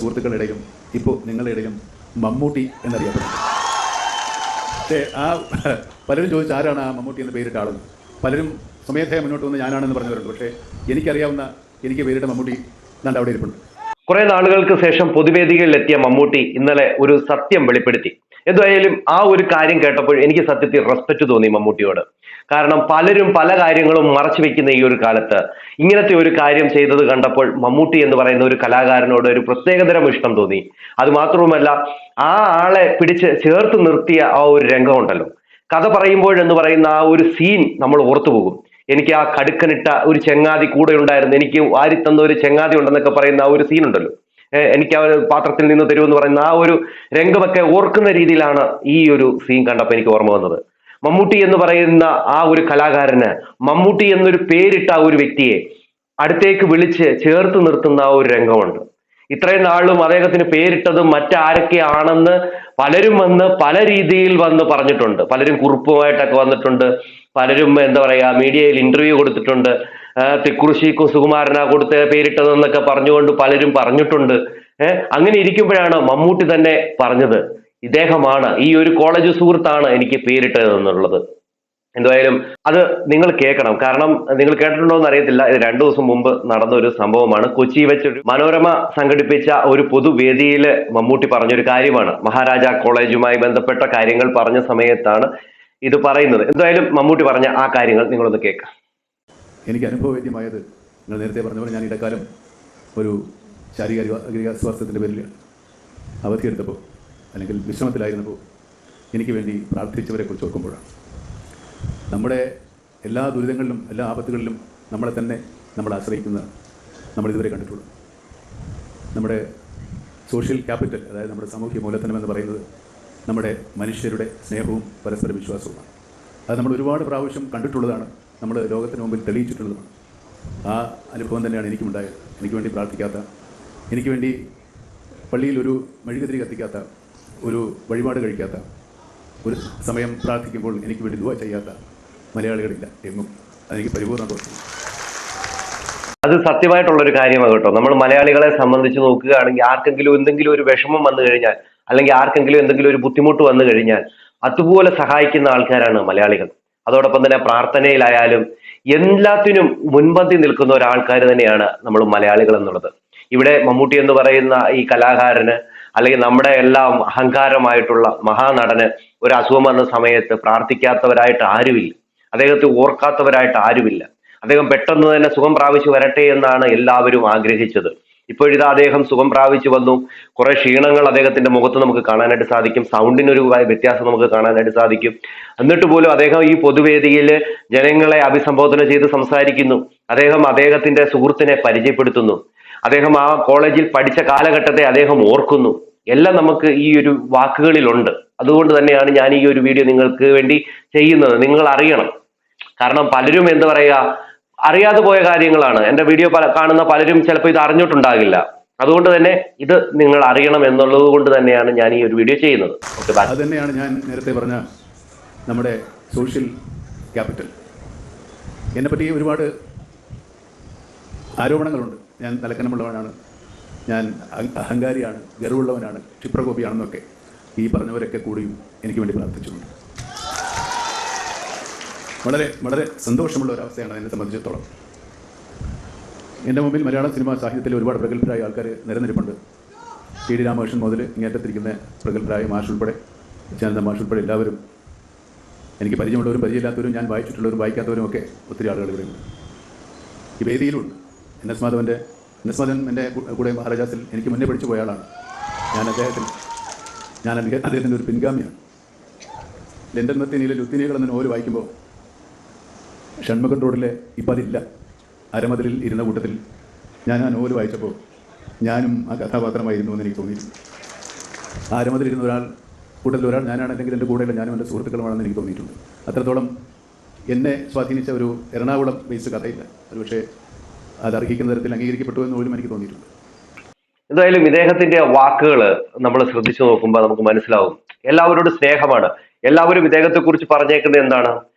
സുഹൃത്തുക്കളുടെ ഇടയിലും ഇപ്പോൾ നിങ്ങളുടെ ഇടയിലും മമ്മൂട്ടി എന്നറിയപ്പെടുന്നത്. പക്ഷേ പലരും ചോദിച്ചു ആരാണ് ആ മമ്മൂട്ടി എന്ന് പേരിട്ട ആളെന്ന്. പലരും സ്വമേധയാ മുന്നോട്ട് വന്ന് ഞാനാണെന്ന് പറഞ്ഞവരുണ്ട്. പക്ഷേ എനിക്കറിയാവുന്ന എനിക്ക് പേരിട്ട മമ്മൂട്ടി ദാണ്ട് അവിടെ ഇരിപ്പുണ്ട്. കുറെ നാളുകൾക്ക് ശേഷം പൊതുവേദികളിലെത്തിയ മമ്മൂട്ടി ഇന്നലെ ഒരു സത്യം വെളിപ്പെടുത്തി. എന്തായാലും ആ ഒരു കാര്യം കേട്ടപ്പോൾ എനിക്ക് സത്യത്തിൽ റെസ്പെക്ട് തോന്നി മമ്മൂട്ടിയോട്. കാരണം പലരും പല കാര്യങ്ങളും മറച്ചു വെക്കുന്ന ഈ ഒരു കാലത്ത് ഇങ്ങനത്തെ ഒരു കാര്യം ചെയ്തത് കണ്ടപ്പോൾ മമ്മൂട്ടി എന്ന് പറയുന്ന ഒരു കലാകാരനോട് ഒരു പ്രത്യേകതരം ഇഷ്ടം തോന്നി. അത് മാത്രവുമല്ല, ആ ആളെ പിടിച്ച് ചേർത്ത് നിർത്തിയ ആ ഒരു രംഗമുണ്ടല്ലോ, കഥ പറയുമ്പോഴെന്ന് പറയുന്ന ആ ഒരു സീൻ നമ്മൾ ഓർത്തുപോകും. എനിക്ക് ആ കടുക്കനിട്ട ഒരു ചെങ്ങാതി കൂടെ ഉണ്ടായിരുന്നു, എനിക്ക് വാരിത്തന്ന ഒരു ചെങ്ങാതി ഉണ്ടെന്നൊക്കെ പറയുന്ന ആ ഒരു സീൻ ഉണ്ടല്ലോ, എനിക്ക് ആ ഒരു പാത്രത്തിൽ നിന്ന് തരുമെന്ന് പറയുന്ന ആ ഒരു രംഗമൊക്കെ ഓർക്കുന്ന രീതിയിലാണ് ഈ ഒരു സീൻ കണ്ടപ്പോൾ എനിക്ക് ഓർമ്മ വന്നത്. മമ്മൂട്ടി എന്ന് പറയുന്ന ആ ഒരു കലാകാരന് മമ്മൂട്ടി എന്നൊരു പേരിട്ട ആ ഒരു വ്യക്തിയെ അടുത്തേക്ക് വിളിച്ച് ചേർത്ത് നിർത്തുന്ന ആ ഒരു രംഗമുണ്ട്. ഇത്രയും നാളും അദ്ദേഹത്തിന് പേരിട്ടത് മറ്റാരൊക്കെയാണെന്ന് പലരും വന്ന് പല രീതിയിൽ വന്ന് പറഞ്ഞിട്ടുണ്ട്. പലരും കുറിപ്പുമായിട്ടൊക്കെ വന്നിട്ടുണ്ട്. പലരും എന്താ പറയാ മീഡിയയിൽ ഇന്റർവ്യൂ കൊടുത്തിട്ടുണ്ട്. തിക്കുറിശി സുകുമാരനാ കൊടുത്ത് പേരിട്ടതെന്നൊക്കെ പറഞ്ഞുകൊണ്ട് പലരും പറഞ്ഞിട്ടുണ്ട്. അങ്ങനെ ഇരിക്കുമ്പോഴാണ് മമ്മൂട്ടി തന്നെ പറഞ്ഞത് ഇദ്ദേഹമാണ്, ഈ ഒരു കോളേജ് സുഹൃത്താണ് എനിക്ക് പേരിട്ടത് എന്നുള്ളത്. എന്തായാലും അത് നിങ്ങൾ കേൾക്കണം. കാരണം നിങ്ങൾ കേട്ടിട്ടുണ്ടോ എന്ന് അറിയത്തില്ല, ഇത് 2 ദിവസം മുമ്പ് നടന്ന ഒരു സംഭവമാണ്. കൊച്ചി വെച്ചൊരു മനോരമ സംഘടിപ്പിച്ച ഒരു പൊതുവേദിയിൽ മമ്മൂട്ടി പറഞ്ഞൊരു കാര്യമാണ്. മഹാരാജ കോളേജുമായി ബന്ധപ്പെട്ട കാര്യങ്ങൾ പറഞ്ഞ സമയത്താണ് ഇത് പറയുന്നത്. എന്തായാലും മമ്മൂട്ടി പറഞ്ഞ ആ കാര്യങ്ങൾ നിങ്ങളൊന്ന് കേൾക്കാം. എനിക്ക് അനുഭവവേദ്യമായത് നിങ്ങൾ നേരത്തെ പറഞ്ഞ പോലെ ഞാൻ ഇടക്കാലം ഒരു ശാരീരിക സ്വാസ്ഥ്യത്തിൻ്റെ പേരിൽ അവധിയെടുത്തപ്പോൾ അല്ലെങ്കിൽ വിശ്രമത്തിലായിരുന്നപ്പോൾ എനിക്ക് വേണ്ടി പ്രാർത്ഥിച്ചവരെ കുറിച്ച് ഓർക്കുമ്പോഴാണ് നമ്മുടെ എല്ലാ ദുരിതങ്ങളിലും എല്ലാ ആപത്തുകളിലും നമ്മളെ തന്നെ നമ്മൾ ആശ്രയിക്കുന്ന നമ്മളിതുവരെ കണ്ടിട്ടുള്ളൂ. നമ്മുടെ സോഷ്യൽ ക്യാപിറ്റൽ, അതായത് നമ്മുടെ സാമൂഹ്യ മൂലധനം എന്ന് പറയുന്നത് നമ്മുടെ മനുഷ്യരുടെ സ്നേഹവും പരസ്പര വിശ്വാസവുമാണ്. അത് നമ്മൾ ഒരുപാട് പ്രാവശ്യം കണ്ടിട്ടുള്ളതാണ്, നമ്മൾ ലോകത്തിന് മുമ്പിൽ തെളിയിച്ചിട്ടുള്ളതാണ്. ആ അനുഭവം തന്നെയാണ് എനിക്കുണ്ടായത്. എനിക്ക് വേണ്ടി പ്രാർത്ഥിക്കാത്ത, എനിക്ക് വേണ്ടി പള്ളിയിൽ ഒരു മെഴുകുതിരി കത്തിക്കാത്ത, ഒരു വഴിപാട് കഴിക്കാത്ത, ഒരു സമയം പ്രാർത്ഥിക്കുമ്പോൾ എനിക്ക് വേണ്ടി ദുആ ചെയ്യാത്ത മലയാളികളില്ല എങ്ങും. അതെനിക്ക് പരിപൂർണ്ണ തോന്നുന്നു. അത് സത്യമായിട്ടുള്ളൊരു കാര്യമാണ് കേട്ടോ. നമ്മൾ മലയാളികളെ സംബന്ധിച്ച് നോക്കുകയാണെങ്കിൽ ആർക്കെങ്കിലും എന്തെങ്കിലും ഒരു വിഷമം വന്നു കഴിഞ്ഞാൽ, അല്ലെങ്കിൽ ആർക്കെങ്കിലും എന്തെങ്കിലും ഒരു ബുദ്ധിമുട്ട് വന്നു കഴിഞ്ഞാൽ അതുപോലെ സഹായിക്കുന്ന ആൾക്കാരാണ് മലയാളികൾ. അതോടൊപ്പം തന്നെ പ്രാർത്ഥനയിലായാലും എല്ലാത്തിനും മുൻപന്തി നിൽക്കുന്ന ഒരാൾക്കാർ തന്നെയാണ് നമ്മൾ മലയാളികൾ എന്നുള്ളത്. ഇവിടെ മമ്മൂട്ടി എന്ന് പറയുന്ന ഈ കലാകാരന്, അല്ലെങ്കിൽ നമ്മുടെ എല്ലാം അഹങ്കാരമായിട്ടുള്ള മഹാനടന് ഒരു അസുഖം വന്ന സമയത്ത് പ്രാർത്ഥിക്കാത്തവരായിട്ട് ആരുമില്ല, അദ്ദേഹത്തെ ഓർക്കാത്തവരായിട്ട് ആരുമില്ല. അദ്ദേഹം പെട്ടെന്ന് തന്നെ സുഖം പ്രാപിച്ചു വരട്ടെ എന്നാണ് എല്ലാവരും ആഗ്രഹിച്ചത്. ഇപ്പോഴിതാ അദ്ദേഹം സുഖം പ്രാപിച്ചു വന്നു. കുറെ ക്ഷീണങ്ങൾ അദ്ദേഹത്തിന്റെ മുഖത്ത് നമുക്ക് കാണാനായിട്ട് സാധിക്കും. സൗണ്ടിനൊരു വ്യത്യാസം നമുക്ക് കാണാനായിട്ട് സാധിക്കും. എന്നിട്ട് പോലും അദ്ദേഹം ഈ പൊതുവേദിയിൽ ജനങ്ങളെ അഭിസംബോധന ചെയ്ത് സംസാരിക്കുന്നു. അദ്ദേഹം അദ്ദേഹത്തിന്റെ സുഹൃത്തിനെ പരിചയപ്പെടുത്തുന്നു. അദ്ദേഹം ആ കോളേജിൽ പഠിച്ച കാലഘട്ടത്തെ അദ്ദേഹം ഓർക്കുന്നു. എല്ലാം നമുക്ക് ഈ ഒരു വാക്കുകളിലുണ്ട്. അതുകൊണ്ട് തന്നെയാണ് ഞാൻ ഈ ഒരു വീഡിയോ നിങ്ങൾക്ക് വേണ്ടി ചെയ്യുന്നത്. നിങ്ങൾ അറിയണം. കാരണം പലരും എന്താ പറയുക, അറിയാതെ പോയ കാര്യങ്ങളാണ്. എൻ്റെ വീഡിയോ കാണുന്ന പലരും ചിലപ്പോൾ ഇത് അറിഞ്ഞിട്ടുണ്ടാകില്ല. അതുകൊണ്ട് തന്നെ ഇത് നിങ്ങൾ അറിയണം എന്നുള്ളത് കൊണ്ട് തന്നെയാണ് ഞാൻ ഈ ഒരു വീഡിയോ ചെയ്യുന്നത്. അത് തന്നെയാണ് ഞാൻ നേരത്തെ പറഞ്ഞ നമ്മുടെ സോഷ്യൽ ക്യാപിറ്റൽ. എന്നെപ്പറ്റി ഒരുപാട് ആരോപണങ്ങളുണ്ട്. ഞാൻ തലക്കനമുള്ളവനാണ്, ഞാൻ അഹങ്കാരിയാണ്, ഗർവുള്ളവനാണ്, ക്ഷിപ്രകോപിയാണെന്നൊക്കെ ഈ പറഞ്ഞവരൊക്കെ കൂടിയും എനിക്ക് വേണ്ടി പ്രാർത്ഥിച്ചിട്ടുണ്ട്. വളരെ വളരെ സന്തോഷമുള്ള ഒരവസ്ഥയാണ് എന്നെ സംബന്ധിച്ചിടത്തോളം. എൻ്റെ മുമ്പിൽ മലയാള സിനിമാ സാഹിത്യത്തിലെ ഒരുപാട് പ്രഗത്ഭരായ ആൾക്കാർ നിരനിരപ്പുണ്ട്. ടി ഡി രാമകൃഷ്ണൻ മുതൽ ഇങ്ങേറ്റത്തിരിക്കുന്ന പ്രഗത്ഭരായ മാഷ് ഉൾപ്പെടെ, വിശ്വനാഥ മാഷ് ഉൾപ്പെടെ എല്ലാവരും, എനിക്ക് പരിചയമുള്ളവരും പരിചയമില്ലാത്തവരും ഞാൻ വായിച്ചിട്ടുള്ളവരും വായിക്കാത്തവരും ഒക്കെ ഒത്തിരി ആളുകൾ ഇവിടെയുണ്ട്. ഈ വേദിയിലുണ്ട്. എൻ എസ് മാധവൻ എൻ്റെ കൂടെ മഹാരാജാസിൽ എനിക്ക് മുന്നേ പഠിച്ചു പോയ ആളാണ്. ഞാൻ അദ്ദേഹത്തിൻ്റെ ഒരു പിൻഗാമിയാണ്. ലണ്ടൻ മത്തിനിയിലെ ലുത്തിനികൾ എന്ന നോവൽ വായിക്കുമ്പോൾ ഷൺമുഖൻ റോഡിലെ ഇപ്പം അതില്ല, അരമതിലിൽ ഇരുന്ന കൂട്ടത്തിൽ ഞാൻ ആ നോവൽ വായിച്ചപ്പോൾ ഞാനും ആ കഥാപാത്രമായിരുന്നു എന്ന് എനിക്ക് തോന്നിയിട്ടുണ്ട്. ആ അരമതിലിരുന്ന കൂട്ടത്തിൽ ഒരാൾ ഞാനാണ്, അല്ലെങ്കിൽ എൻ്റെ കൂടെയുള്ള ഞാനും എൻ്റെ സുഹൃത്തുക്കളുമാണെന്ന് എനിക്ക് തോന്നിയിട്ടുണ്ട്. അത്രത്തോളം എന്നെ സ്വാധീനിച്ച ഒരു എറണാകുളം ബേസ് കഥയില്ല. ഒരുപക്ഷെ അത് അർഹിക്കുന്ന തരത്തിൽ അംഗീകരിക്കപ്പെട്ടു എന്ന് പോലും എനിക്ക് തോന്നിയിട്ടുണ്ട്. എന്തായാലും ഇദ്ദേഹത്തിന്റെ വാക്കുകൾ നമ്മൾ ശ്രദ്ധിച്ചു നോക്കുമ്പോൾ നമുക്ക് മനസ്സിലാവും എല്ലാവരോടും സ്നേഹമാണ്. എല്ലാവരും ഇദ്ദേഹത്തെ കുറിച്ച് പറഞ്ഞേക്കുന്നത് എന്താണ്,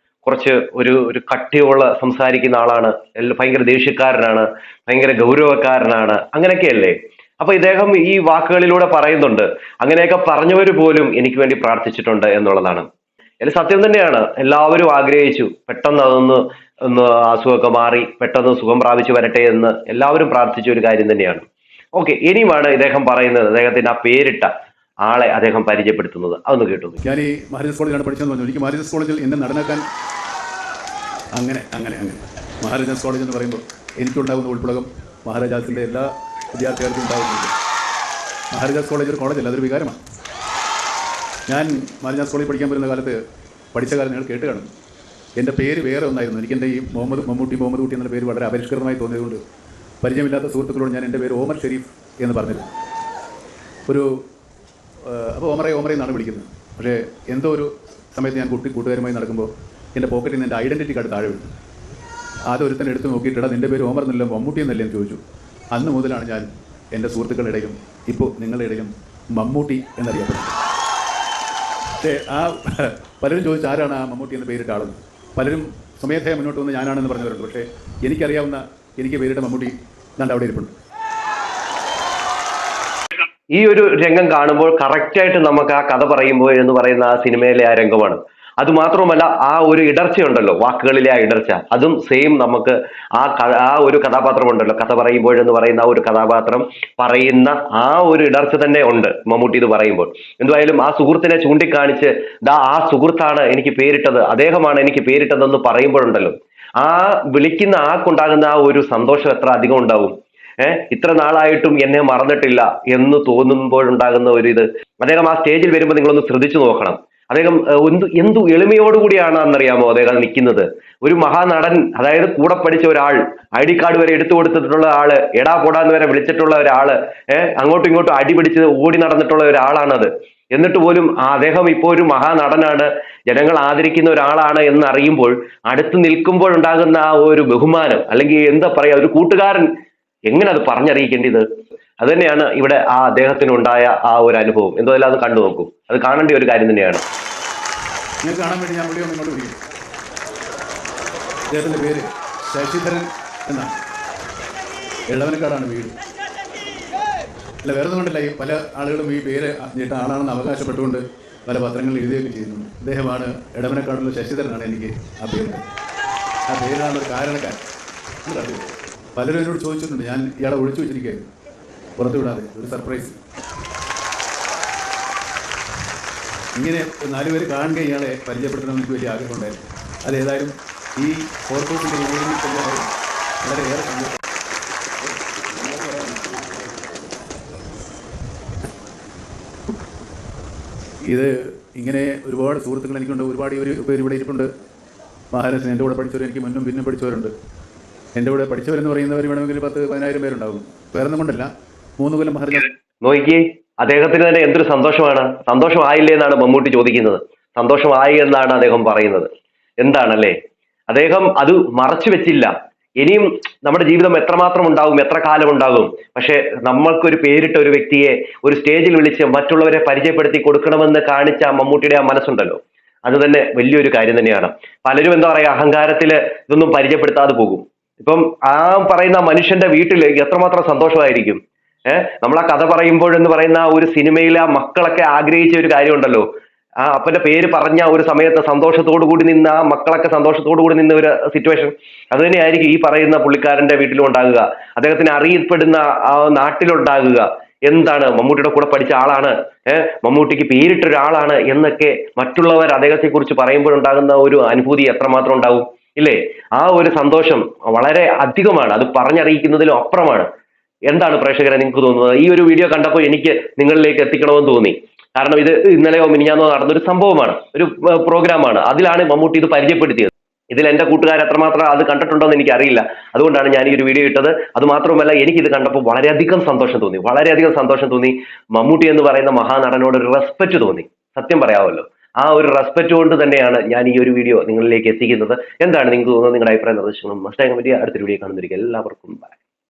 കുറച്ച് ഒരു കട്ടിയുള്ള സംസാരിക്കുന്ന ആളാണ്, ഭയങ്കര ദേഷ്യക്കാരനാണ്, ഭയങ്കര ഗൗരവക്കാരനാണ്, അങ്ങനെയൊക്കെയല്ലേ. അപ്പൊ ഇദ്ദേഹം ഈ വാക്കുകളിലൂടെ പറയുന്നുണ്ട്, അങ്ങനെയൊക്കെ പറഞ്ഞവർ പോലും എനിക്ക് വേണ്ടി പ്രാർത്ഥിച്ചിട്ടുണ്ട് എന്നുള്ളതാണ്. അതിൽ സത്യം തന്നെയാണ്. എല്ലാവരും ആഗ്രഹിച്ചു പെട്ടെന്ന് ഒന്ന് അസുഖമൊക്കെ മാറി പെട്ടെന്ന് സുഖം പ്രാപിച്ചു വരട്ടെ എന്ന് എല്ലാവരും പ്രാർത്ഥിച്ച ഒരു കാര്യം തന്നെയാണ്. ഓക്കെ, ഇനിയുമാണ് ഇദ്ദേഹം പറയുന്നത്, അദ്ദേഹത്തിന്റെ ആ പേരിട്ട ആളെ അദ്ദേഹം പരിചയപ്പെടുത്തുന്നത്. അതൊന്ന് കേട്ടു. ഞാൻ ഈ മഹാരാജാസ് കോളേജിലാണ് പഠിച്ചതെന്ന് പറഞ്ഞു. എനിക്ക് മഹാരാജാസ് കോളേജിൽ എന്നെ നടനാക്കാൻ അങ്ങനെ മഹാരാജാസ് കോളേജ് എന്ന് പറയുമ്പോൾ എനിക്കുണ്ടാകുന്ന ഉൾപ്പുളകം മഹാരാജാസിൻ്റെ എല്ലാ വിദ്യാർത്ഥികൾക്കും ഉണ്ടാകുന്നുണ്ട്. മഹാരാജാസ് കോളേജ് ഒരു കോളേജല്ല, അതൊരു വികാരമാണ്. ഞാൻ മഹാരാജാസ് കോളേജിൽ പഠിക്കാൻ വരുന്ന കാലത്ത് പഠിച്ച കാലം നിങ്ങൾ കേട്ട് കാണും. എൻ്റെ പേര് വേറെ ഒന്നായിരുന്നു. എനിക്ക് എൻ്റെ ഈ മമ്മൂട്ടി കുട്ടി എന്ന പേര് വളരെ അപരിഷ്കൃതമായി തോന്നിയതുകൊണ്ട് പരിചയമില്ലാത്ത സുഹൃത്തുക്കളോട് ഞാൻ എൻ്റെ പേര് ഓമർ ഷെരീഫ് എന്ന് പറഞ്ഞിരുന്നു. അപ്പോൾ ഓമറെ എന്നാണ് വിളിക്കുന്നത്. പക്ഷേ എന്തോ ഒരു സമയത്ത് ഞാൻ കൂട്ടുകാരുമായി നടക്കുമ്പോൾ എൻ്റെ പോക്കറ്റിൽ നിന്ന് എൻ്റെ ഐഡൻറ്റിറ്റി കാർഡ് താഴെ വിട്ടു. അതൊരുത്തൻ എടുത്ത് നോക്കിയിട്ടിടാ നിൻ്റെ പേര് ഓമർ എന്നല്ല മമ്മൂട്ടി എന്നല്ലേ എന്ന് ചോദിച്ചു. അന്ന് മുതലാണ് ഞാൻ എൻ്റെ സുഹൃത്തുക്കളുടെ ഇടയിലും ഇപ്പോൾ നിങ്ങളുടെ ഇടയിലും മമ്മൂട്ടി എന്നറിയപ്പെടുന്നത്. പക്ഷേ പലരും ചോദിച്ചു ആരാണ് ആ മമ്മൂട്ടി എന്ന് പേരിട്ട ആളെന്ന്. പലരും സ്വമേധയാ മുന്നോട്ട് വന്ന് ഞാനാണെന്ന് പറഞ്ഞവരുണ്ട്. പക്ഷേ എനിക്കറിയാവുന്ന എനിക്ക് പേരിട്ട മമ്മൂട്ടി ദാണ്ട് അവിടെ ഇരിപ്പുണ്ട്. ഈ ഒരു രംഗം കാണുമ്പോൾ കറക്റ്റായിട്ട് നമുക്ക് ആ കഥ പറയുമ്പോൾ എന്ന് പറയുന്ന ആ സിനിമയിലെ ആ രംഗമാണ്. അതുമാത്രമല്ല, ആ ഒരു ഇടർച്ചയുണ്ടല്ലോ, വാക്കുകളിലെ ആ ഇടർച്ച, അതും സെയിം നമുക്ക് ആ ഒരു കഥാപാത്രം ഉണ്ടല്ലോ, കഥ പറയുമ്പോൾ എന്ന് പറയുന്ന ആ ഒരു കഥാപാത്രം പറയുന്ന ആ ഒരു ഇടർച്ച തന്നെ ഉണ്ട് മമ്മൂട്ടി ഇത് പറയുമ്പോൾ. എന്തായാലും ആ സുഹൃത്തിനെ ചൂണ്ടിക്കാണിച്ച് ആ സുഹൃത്താണ് എനിക്ക് പേരിട്ടത്, അദ്ദേഹമാണ് എനിക്ക് പേരിട്ടതെന്ന് പറയുമ്പോഴുണ്ടല്ലോ, ആ വിളിക്കുന്ന ആൾക്കുണ്ടാകുന്ന ആ ഒരു സന്തോഷം എത്ര അധികം ഉണ്ടാവും. ഇത്ര നാളായിട്ടും എന്നെ മറന്നിട്ടില്ല എന്ന് തോന്നുമ്പോഴുണ്ടാകുന്ന ഒരു ഇത്. അദ്ദേഹം ആ സ്റ്റേജിൽ വരുമ്പോൾ നിങ്ങളൊന്ന് ശ്രദ്ധിച്ചു നോക്കണം. അദ്ദേഹം എന്തു എളിമയോടുകൂടിയാണ് എന്നറിയാമോ അദ്ദേഹം നിൽക്കുന്നത്. ഒരു മഹാനടൻ, അതായത് കൂടെ പഠിച്ച ഒരാൾ, ID കാർഡ് വരെ എടുത്തു കൊടുത്തിട്ടുള്ള ആള്, എടാ പോടാന്ന് വരെ വിളിച്ചിട്ടുള്ള ഒരാള്, അങ്ങോട്ടും ഇങ്ങോട്ടും അടി പിടിച്ച് ഓടി നടന്നിട്ടുള്ള ഒരാളാണത്. എന്നിട്ട് പോലും അദ്ദേഹം ഇപ്പോൾ ഒരു മഹാനടനാണ്, ജനങ്ങൾ ആദരിക്കുന്ന ഒരാളാണ് എന്ന് അറിയുമ്പോൾ അടുത്ത് നിൽക്കുമ്പോഴുണ്ടാകുന്ന ആ ഒരു ബഹുമാനം, അല്ലെങ്കിൽ എന്താ പറയാ, ഒരു കൂട്ടുകാരൻ എങ്ങനെ അത് പറഞ്ഞറിയിക്കേണ്ടത്. അത് തന്നെയാണ് ഇവിടെ ആ അദ്ദേഹത്തിനുണ്ടായ ആ ഒരു അനുഭവം. എന്തായാലും അത് കണ്ടു നോക്കൂ, അത് കാണേണ്ട ഒരു കാര്യം തന്നെയാണ്. നിങ്ങൾ കാണാൻ വേണ്ടി ഞാൻ വീഡിയോ നിങ്ങളോട് വിളിക്കും. അദ്ദേഹത്തിൻ്റെ പേര് ശശിധരൻ എന്നാണ്. എളവനക്കാടാണ് വീട്. അല്ല, വേറെ ഒന്നും കൊണ്ടല്ല, ഈ പല ആളുകളും ഈ പേര് ചേട്ടൻ ആളാണെന്ന് അവകാശപ്പെട്ടുകൊണ്ട് പല പത്രങ്ങളിൽ എഴുതുകയൊക്കെ ചെയ്യുന്നുണ്ട്. അദ്ദേഹമാണ് എടവനക്കാടുള്ള ശശിധരനാണ് എനിക്ക് ആ പേര്. ആ പേരാണ് ഒരു കാരണക്കാരൻ. പലരും എന്നോട് ചോദിച്ചിട്ടുണ്ട്, ഞാൻ ഇയാളെ ഒളിച്ചു വെച്ചിരിക്കുകയായിരുന്നു, പുറത്തു വിടാതെ, ഒരു സർപ്രൈസ്. ഇങ്ങനെ 4 പേര് കാണുക ഇയാളെ പരിചയപ്പെടുത്തണമെന്ന് എനിക്ക് വലിയ ആഗ്രഹമുണ്ടായിരുന്നു. അതേതായാലും ഈ ഫോർക്കോസിൻ്റെ വളരെയേറെ സന്തോഷം. ഇത് ഇങ്ങനെ ഒരുപാട് സുഹൃത്തുക്കൾ എനിക്കുണ്ട്. ഒരുപാട് ഒരു പേര് ഇവിടെ ഇരിപ്പുണ്ട്. മഹാരാജൻ എൻ്റെ കൂടെ പഠിച്ചവർ, എനിക്ക് മുന്നും പിന്നും പഠിച്ചവരുണ്ട്. എൻ്റെ കൂടെ പഠിച്ചവരെന്ന് പറയുന്നവർ വേണമെങ്കിൽ 10-15,000 പേരുണ്ടാകും. വേറൊന്നും കൊണ്ടല്ല, 3 കൊല്ലം മഹാരാജൻ. നോക്കി, അദ്ദേഹത്തിന് തന്നെ എന്തൊരു സന്തോഷമാണ്. സന്തോഷമായില്ലേ എന്നാണ് മമ്മൂട്ടി ചോദിക്കുന്നത്. സന്തോഷമായി എന്നാണ് അദ്ദേഹം പറയുന്നത്. എന്താണല്ലേ, അദ്ദേഹം അത് മറച്ചു വെച്ചില്ല. ഇനിയും നമ്മുടെ ജീവിതം എത്രമാത്രം ഉണ്ടാകും, എത്ര കാലം ഉണ്ടാകും. പക്ഷെ നമ്മൾക്കൊരു പേരിട്ട ഒരു വ്യക്തിയെ ഒരു സ്റ്റേജിൽ വിളിച്ച് മറ്റുള്ളവരെ പരിചയപ്പെടുത്തി കൊടുക്കണമെന്ന് കാണിച്ച മമ്മൂട്ടിയുടെ ആ മനസ്സുണ്ടല്ലോ, അത് തന്നെ വലിയൊരു കാര്യം തന്നെയാണ്. പലരും എന്താ പറയാ, അഹങ്കാരത്തില് ഇതൊന്നും പരിചയപ്പെടുത്താതെ പോകും. ഇപ്പം ആ പറയുന്ന മനുഷ്യന്റെ വീട്ടിൽ എത്രമാത്രം സന്തോഷമായിരിക്കും. നമ്മൾ ആ കഥ പറയുമ്പോഴെന്ന് പറയുന്ന ഒരു സിനിമയിലെ ആ മക്കളൊക്കെ ആഗ്രഹിച്ച ഒരു കാര്യമുണ്ടല്ലോ, ആ അപ്പന്റെ പേര് പറഞ്ഞ ഒരു സമയത്ത് സന്തോഷത്തോടു കൂടി നിന്ന ആ മക്കളൊക്കെ സന്തോഷത്തോടു കൂടി നിന്ന ഒരു സിറ്റുവേഷൻ, അത് തന്നെയായിരിക്കും ഈ പറയുന്ന പുള്ളിക്കാരന്റെ വീട്ടിലും ഉണ്ടാകുക, അദ്ദേഹത്തിന് അറിയപ്പെടുന്ന ആ നാട്ടിലുണ്ടാകുക. എന്താണ്, മമ്മൂട്ടിയുടെ കൂടെ പഠിച്ച ആളാണ്, മമ്മൂട്ടിക്ക് പേരിട്ട ഒരാളാണ് എന്നൊക്കെ മറ്റുള്ളവർ അദ്ദേഹത്തെ കുറിച്ച് പറയുമ്പോഴുണ്ടാകുന്ന ഒരു അനുഭൂതി എത്രമാത്രം ഉണ്ടാവും ഇല്ലേ. ആ ഒരു സന്തോഷം വളരെ അധികമാണ്, അത് പറഞ്ഞറിയിക്കുന്നതിലും അപ്പുറമാണ്. എന്താണ് പ്രേക്ഷകരെ നിങ്ങൾക്ക് തോന്നുന്നത്? ഈ ഒരു വീഡിയോ കണ്ടപ്പോൾ എനിക്ക് നിങ്ങളിലേക്ക് എത്തിക്കണമെന്ന് തോന്നി. കാരണം ഇത് ഇന്നലെയോ മിനിഞ്ഞാന്നോ നടന്നൊരു സംഭവമാണ്, ഒരു പ്രോഗ്രാമാണ്. അതിലാണ് മമ്മൂട്ടി ഇത് പരിചയപ്പെടുത്തിയത്. ഇതിൽ എൻ്റെ കൂട്ടുകാർ എത്രമാത്രം അത് കണ്ടിട്ടുണ്ടോ എന്ന് എനിക്കറിയില്ല. അതുകൊണ്ടാണ് ഞാൻ ഈ ഒരു വീഡിയോ ഇട്ടത്. അത് മാത്രമല്ല, എനിക്കിത് കണ്ടപ്പോൾ വളരെയധികം സന്തോഷം തോന്നി. മമ്മൂട്ടി എന്ന് പറയുന്ന മഹാനടനോട് ഒരു റെസ്പെക്ട് തോന്നി. സത്യം പറയാമല്ലോ, ആ ഒരു റെസ്പെക്ട് കൊണ്ട് തന്നെയാണ് ഞാൻ ഈ ഒരു വീഡിയോ നിങ്ങളിലേക്ക് എത്തിക്കുന്നത്. എന്താണ് നിങ്ങൾക്ക് തോന്നുന്നത്? നിങ്ങളുടെ അഭിപ്രായം നിർദ്ദേശങ്ങളും മസ്റ്റായ കമന്റ്. അടുത്തൊരു വീഡിയോ കാണുന്നതിരിക്കും. എല്ലാവർക്കും ബൈ.